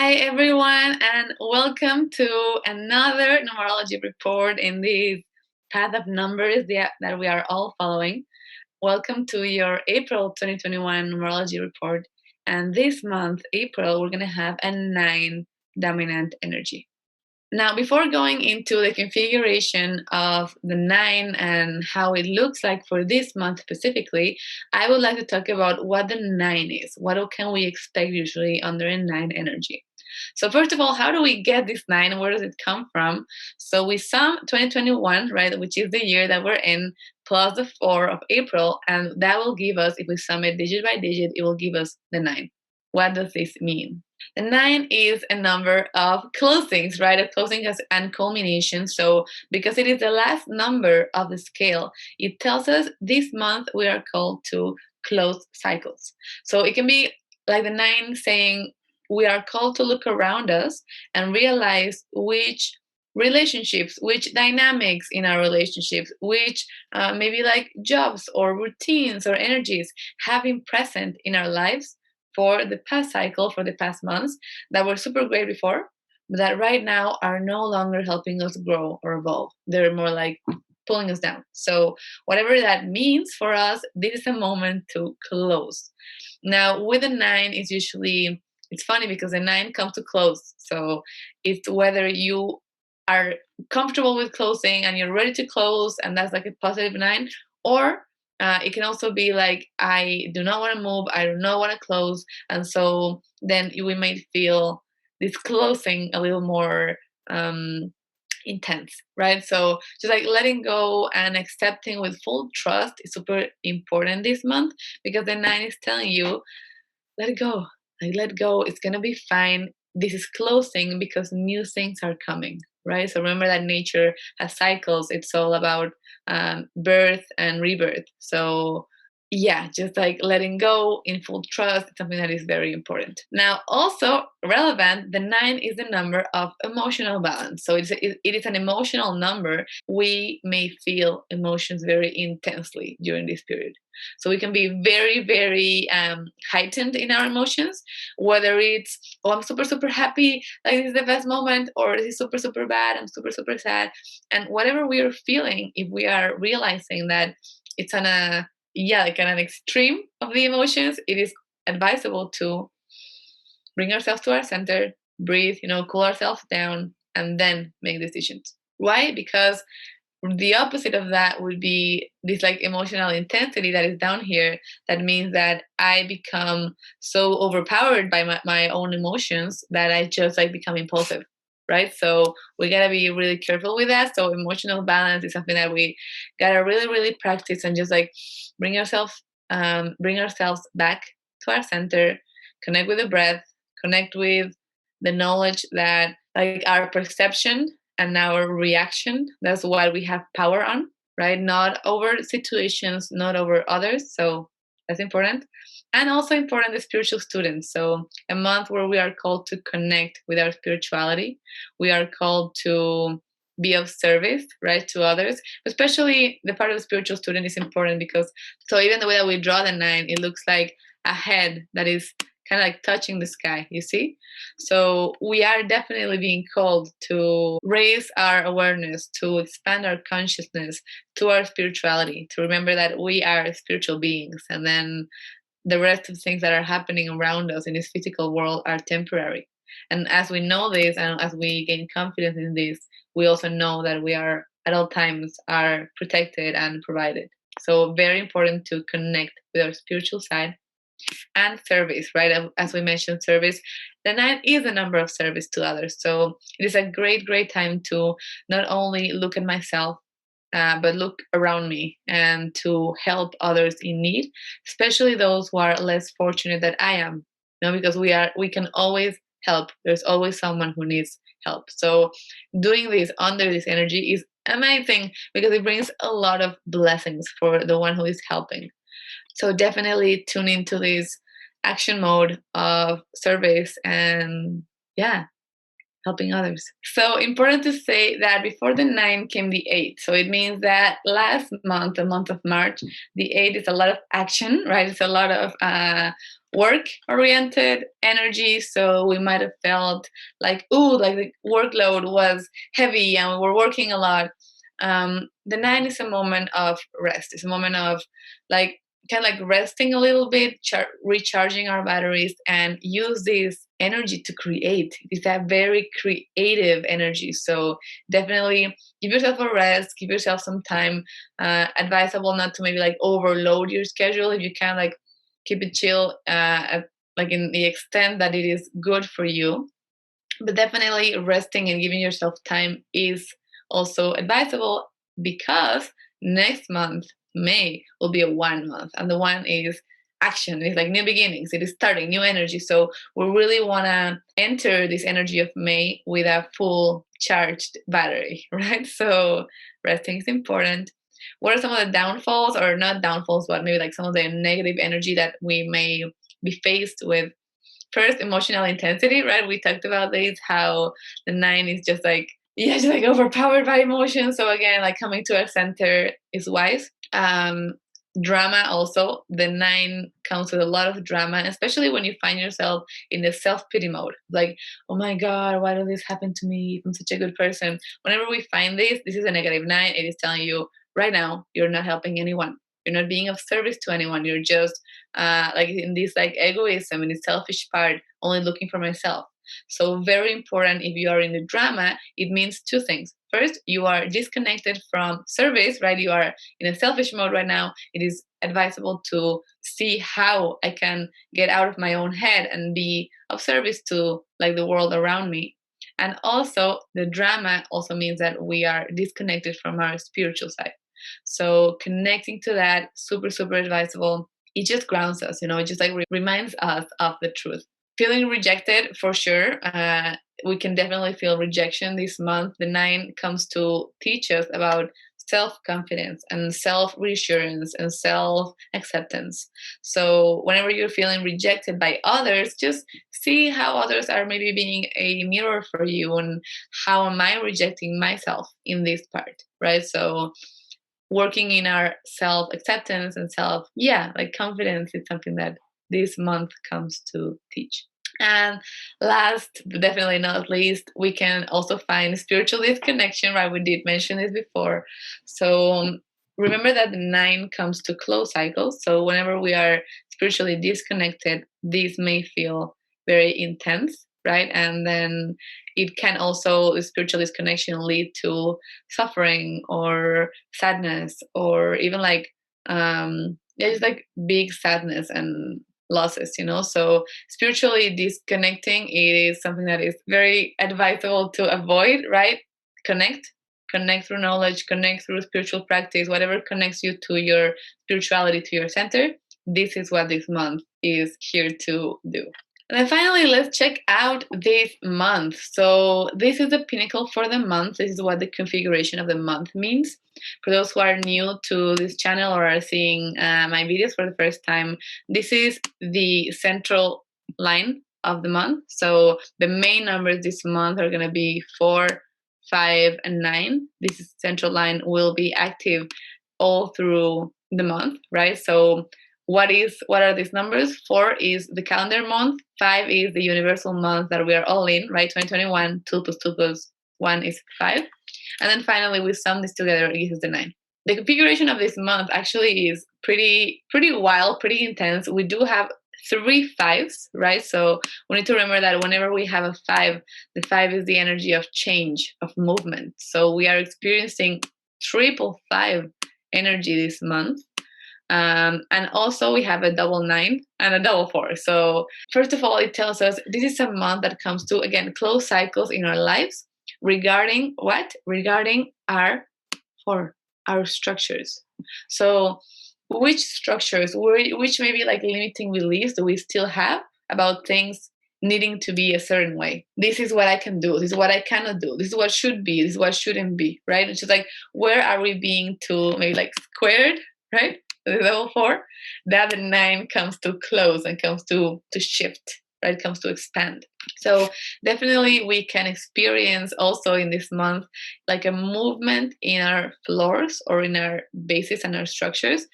Hi, everyone, and welcome to another numerology report in this path of numbers that we are all following. Welcome to your April 2021 numerology report. And this month, April, we're going to have a 9 dominant energy. Now, before going into the configuration of the 9 and how it looks like for this month specifically, I would like to talk about what the 9 is. What can we expect usually under a 9 energy? So first of all, how do we get this 9? Where does it come from? So we sum 2021, right, which is the year that we're in, plus the 4 of April, and that will give us, if we sum it digit by digit, it will give us the 9. What does this mean? The 9 is a number of closings, right? Of closings and culmination. So because it is the last number of the scale, it tells us this month we are called to close cycles. So it can be like the 9 saying we are called to look around us and realize which relationships, which dynamics in our relationships, which maybe like jobs or routines or energies have been present in our lives for the past cycle, for the past months, that were super great before, but that right now are no longer helping us grow or evolve. They're more like pulling us down. So, whatever that means for us, this is a moment to close. Now, with the 9, it's funny because the 9 comes to close. So, it's whether you are comfortable with closing and you're ready to close, and that's like a positive 9, or it can also be like, I do not want to move, I do not want to close. And so then we might feel this closing a little more intense, right? So just like letting go and accepting with full trust is super important this month, because the 9 is telling you, let it go. Like, let go. It's going to be fine. This is closing because new things are coming, right? So remember that nature has cycles. It's all about birth and rebirth. So yeah, just like letting go in full trust is something that is very important. Now, also relevant, the 9 is the number of emotional balance. So it is an emotional number. We may feel emotions very intensely during this period. So we can be very, very heightened in our emotions, whether it's, oh, I'm super, super happy, like this is the best moment, or this is super, super bad, I'm super, super sad. And whatever we are feeling, if we are realizing that it's on like an extreme of the emotions, it is advisable to bring ourselves to our center, breathe, cool ourselves down, and then make decisions. Why? Because the opposite of that would be this like emotional intensity that is down here. That means that I become so overpowered by my own emotions that I just like become impulsive, right? So we gotta be really careful with that. So emotional balance is something that we gotta really, really practice, and just like bring ourselves back to our center, connect with the breath, connect with the knowledge that like our perception and our reaction, that's what we have power on, right? Not over situations, not over others. So that's important. And also important, the spiritual students. So a month where we are called to connect with our spirituality. We are called to be of service, right, to others. Especially the part of the spiritual student is important because, so even the way that we draw the 9, it looks like a head that is kind of like touching the sky, you see? So we are definitely being called to raise our awareness, to expand our consciousness, to our spirituality, to remember that we are spiritual beings, and then the rest of things that are happening around us in this physical world are temporary. And as we know this, and as we gain confidence in this, we also know that we are at all times are protected and provided. So very important to connect with our spiritual side. And service, right? As we mentioned, service. The 9 is a number of service to others. So it is a great, great time to not only look at myself, but look around me and to help others in need, especially those who are less fortunate than I am. Because we can always help. There's always someone who needs help. So doing this under this energy is amazing because it brings a lot of blessings for the one who is helping. So definitely tune into this action mode of service, and yeah, helping others. So important to say that before the 9 came the 8. So it means that last month, the month of March, the 8 is a lot of action, right? It's a lot of work oriented energy. So we might have felt like, ooh, like the workload was heavy and we were working a lot. The 9 is a moment of rest. It's a moment of like kind of like resting a little bit, recharging our batteries, and use this energy to create. It's a very creative energy. So definitely give yourself a rest, give yourself some time. Advisable not to maybe like overload your schedule. If you can, like keep it chill, like in the extent that it is good for you. But definitely resting and giving yourself time is also advisable, because next month, May, will be a 1 month. And the 1 is action. It's like new beginnings. It is starting, new energy. So we really want to enter this energy of May with a full charged battery, right? So resting is important. What are some of the downfalls, or not downfalls, but maybe like some of the negative energy that we may be faced with? First, emotional intensity, right? We talked about this, how the 9 is just like, yeah, just like overpowered by emotion. So again, like coming to our center is wise. Drama also. The 9 comes with a lot of drama, especially when you find yourself in the self-pity mode. Like, oh my God, why did this happen to me? I'm such a good person. Whenever we find this is a negative 9. It is telling you right now, you're not helping anyone. You're not being of service to anyone. You're just like in this like egoism and the selfish part, only looking for myself. So very important, if you are in the drama, it means two things. First, you are disconnected from service, right? You are in a selfish mode right now. It is advisable to see how I can get out of my own head and be of service to like the world around me. And also the drama also means that we are disconnected from our spiritual side. So connecting to that, super, super advisable. It just grounds us, it just like reminds us of the truth. Feeling rejected, for sure. We can definitely feel rejection this month. The 9 comes to teach us about self-confidence and self-reassurance and self-acceptance. So whenever you're feeling rejected by others, just see how others are maybe being a mirror for you, and how am I rejecting myself in this part, right? So working in our self-acceptance and like confidence is something that this month comes to teach. And last but definitely not least, we can also find spiritual disconnection, right? We did mention this before. So remember that the 9 comes to close cycles. So whenever we are spiritually disconnected, this may feel very intense, right? And then it can also, the spiritual disconnection, lead to suffering or sadness, or even like there's like big sadness and losses. So spiritually disconnecting is something that is very advisable to avoid, right? Connect through knowledge, connect through spiritual practice, whatever connects you to your spirituality, to your center. This is what this month is here to do. And then finally, let's check out this month. So this is the pinnacle for the month. This is what the configuration of the month means. For those who are new to this channel or are seeing my videos for the first time, this is the central line of the month. So the main numbers this month are going to be 4, 5, and 9. This central line will be active all through the month, right? So what are these numbers? 4 is the calendar month, 5 is the universal month that we are all in, right? 2021, 2 plus 2 plus 1 is 5. And then finally, we sum this together, it gives the 9. The configuration of this month actually is pretty wild, pretty intense. We do have 3 5s, right? So we need to remember that whenever we have a 5, the 5 is the energy of change, of movement. So we are experiencing triple 5 energy this month. And also we have a double 9 and a double 4. So first of all, it tells us this is a month that comes to, again, close cycles in our lives regarding what? Regarding our structures. So which structures, which maybe like limiting beliefs do we still have about things needing to be a certain way? This is what I can do. This is what I cannot do. This is what should be. This is what shouldn't be, right? It's just like, where are we being too maybe like squared, right? The level 4, that the 9 comes to close and comes to shift, right? It comes to expand. So definitely we can experience also in this month like a movement in our floors or in our bases and our structures.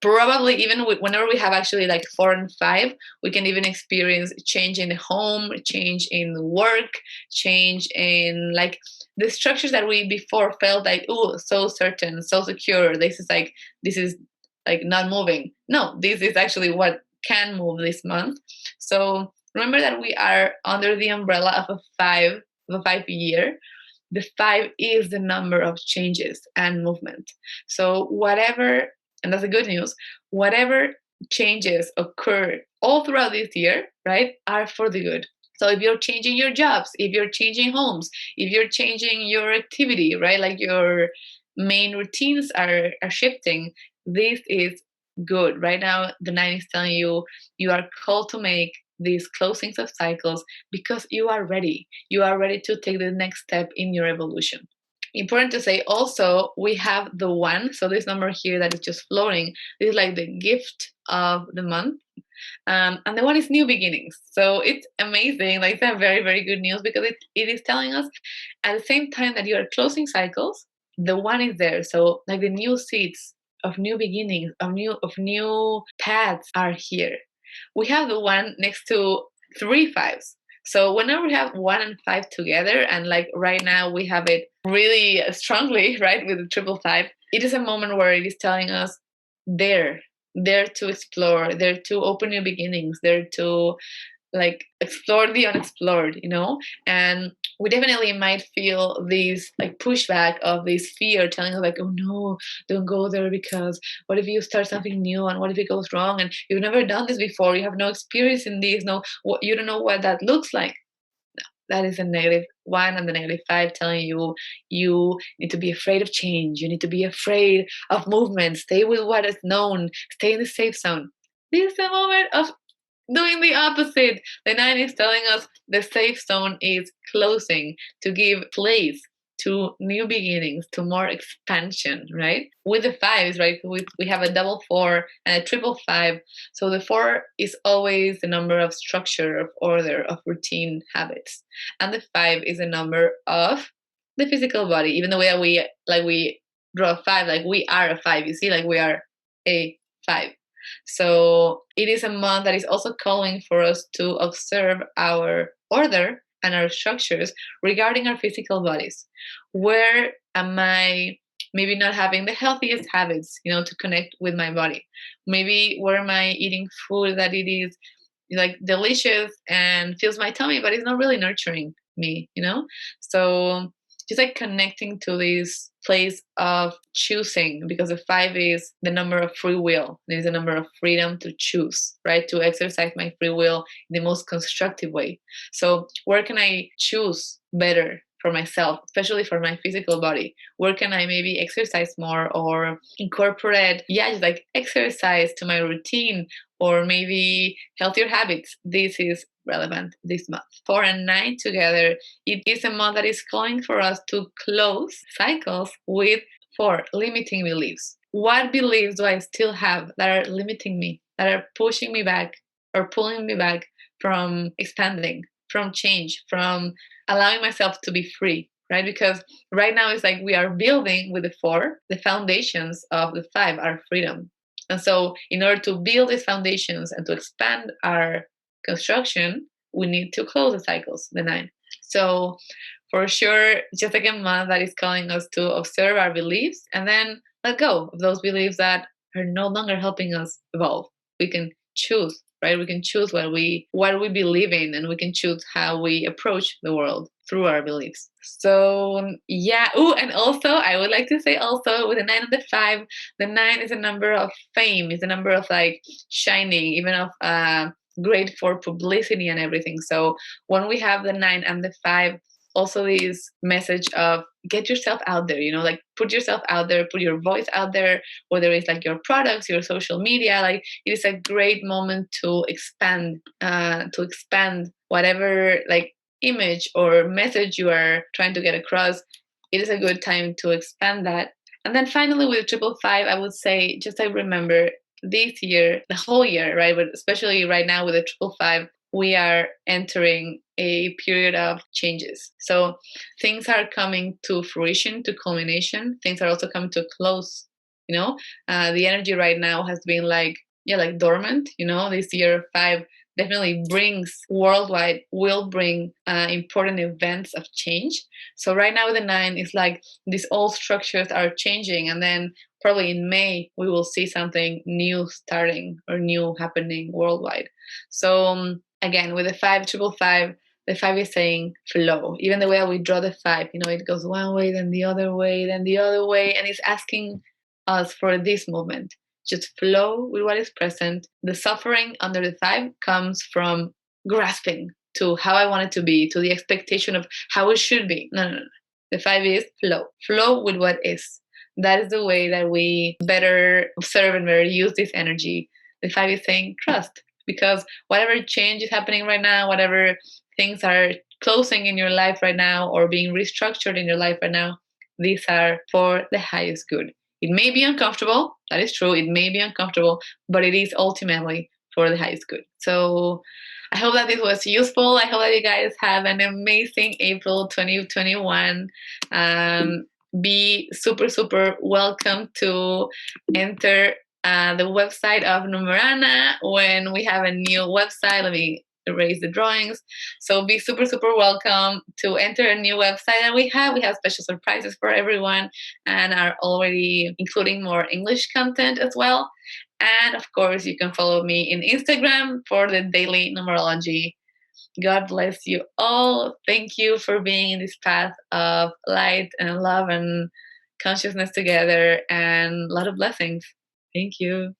Probably even whenever we have actually like 4 and 5, we can even experience change in the home, change in the work, change in like the structures that we before felt like, oh, so certain, so secure. This is like not moving. No, this is actually what can move this month. So remember that we are under the umbrella of a 5 year. The 5 is the number of changes and movement. So whatever, and that's the good news, whatever changes occur all throughout this year, right, are for the good. So if you're changing your jobs, if you're changing homes, if you're changing your activity, right, like your main routines are shifting, this is good. Right now, the 9 is telling you you are called to make these closings of cycles because you are ready. You are ready to take the next step in your evolution. Important to say also, we have the 1, so this number here that is just floating, this is like the gift of the month. And the 1 is new beginnings. So it's amazing. Like, it's a very, very good news because it is telling us at the same time that you are closing cycles, the 1 is there. So like the new seeds of new beginnings, of new paths are here. We have the 1 next to 3 5s. So whenever we have 1 and 5 together, and like right now we have it really strongly, right, with the 555, it is a moment where it is telling us there to explore, there to open new beginnings, there to like explore the unexplored, and we definitely might feel this like pushback of this fear telling us like, oh no, don't go there, because what if you start something new and what if it goes wrong and you've never done this before, you have no experience in this, you don't know what that looks like. That is a -1 and the -5 telling you you need to be afraid of change. You need to be afraid of movement. Stay with what is known. Stay in the safe zone. This is a moment of doing the opposite. The 9 is telling us the safe zone is closing to give place to new beginnings, to more expansion, right? With the 5s, right, we have a double 4 and a triple 5. So the 4 is always the number of structure, of order, of routine habits. And the 5 is a number of the physical body. Even the way that we draw a 5, like we are a 5, you see, like we are a 5. So it is a month that is also calling for us to observe our order and our structures regarding our physical bodies. Where am I maybe not having the healthiest habits, to connect with my body? Maybe where am I eating food that it is like delicious and fills my tummy, but it's not really nurturing me, So just like connecting to this place of choosing, because the 5 is the number of free will. It is the number of freedom to choose, right? To exercise my free will in the most constructive way. So where can I choose better for myself, especially for my physical body? Where can I maybe exercise more or incorporate, just like exercise to my routine, or maybe healthier habits? This is relevant this month. 4 and 9 together, it is a month that is calling for us to close cycles with 4 limiting beliefs. What beliefs do I still have that are limiting me, that are pushing me back or pulling me back from expanding, from change, from allowing myself to be free, right? Because right now it's like we are building with the 4, the foundations of the 5 are freedom. And so in order to build these foundations and to expand our construction, we need to close the cycles, the 9. So for sure, just like a month that is calling us to observe our beliefs and then let go of those beliefs that are no longer helping us evolve. We can choose, right? We can choose what we believe in, and we can choose how we approach the world through our beliefs. So yeah. And also I would like to say also with the 9 and the 5, the 9 is a number of fame, is a number of like shining, even of great for publicity and everything. So when we have the 9 and the 5, also this message of get yourself out there, like put yourself out there, put your voice out there, whether it's like your products, your social media, like it is a great moment to expand whatever like image or message you are trying to get across. It is a good time to expand that. And then finally with 555, I would say just remember this year, the whole year, right? But especially right now with the 555, we are entering a period of changes. So things are coming to fruition, to culmination. Things are also coming to a close. The energy right now has been like, yeah, like dormant. This year five definitely brings worldwide, will bring important events of change. So right now the nine is like these old structures are changing, and then probably in May we will see something new starting or new happening worldwide. So again, with the 555, the five is saying flow. Even the way we draw the five, it goes one way, then the other way, then the other way, and it's asking us for this movement. Just flow with what is present. The suffering under the five comes from grasping to how I want it to be, to the expectation of how it should be. No, no, no. The five is flow. Flow with what is. That is the way that we better observe and better use this energy. The five is saying trust, because whatever change is happening right now, whatever things are closing in your life right now or being restructured in your life right now, these are for the highest good. It may be uncomfortable, that is true, it may be uncomfortable, but it is ultimately for the highest good. So I hope that this was useful. I hope that you guys have an amazing April 2021. Be super, super welcome to enter the website of Numerana when we have a new website. Let me erase the drawings. So be super, super welcome to enter a new website that we have. We have special surprises for everyone and are already including more English content as well. And of course, you can follow me in Instagram for the daily numerology. God bless you all. Thank you for being in this path of light and love and consciousness together, and a lot of blessings. Thank you.